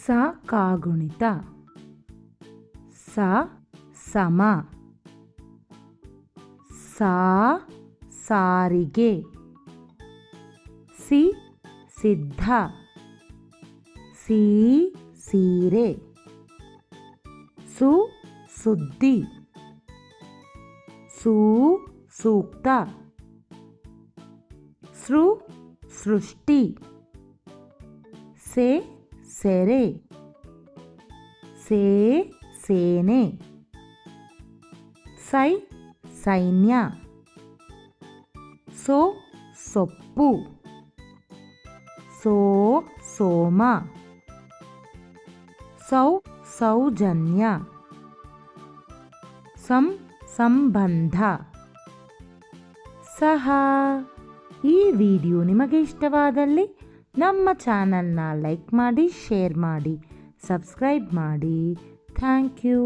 ಸ ಕಾಗುಣಿತ. ಸ ಸಮ. ಸಾ ಸಾರಿಗೆ. ಸಿ ಸಿದ್ಧ. ಸಿ ಸೀರೆ. ಸು ಸುದ್ದಿ. ಸೂ ಸೂಕ್ತ. ಸೃ ಸೃಷ್ಟಿ. ಸೆ ಸೆರೆ. ಸೇ ಸೇನೆ. ಸೈ ಸೈನ್ಯ. ಸೋ ಸೊಪ್ಪು. ಸೋ ಸೋಮ. ಸೌ ಸೌಜನ್ಯ. ಸಂ ಸಂಬಂಧ. ಸಹ. ಈ ವಿಡಿಯೋ ನಿಮಗೆ ಇಷ್ಟವಾದಲ್ಲಿ ನಮ್ಮ ಚಾನಲ್ನ ಲೈಕ್ ಮಾಡಿ, ಶೇರ್ ಮಾಡಿ, ಸಬ್ಸ್ಕ್ರೈಬ್ ಮಾಡಿ. Thank you.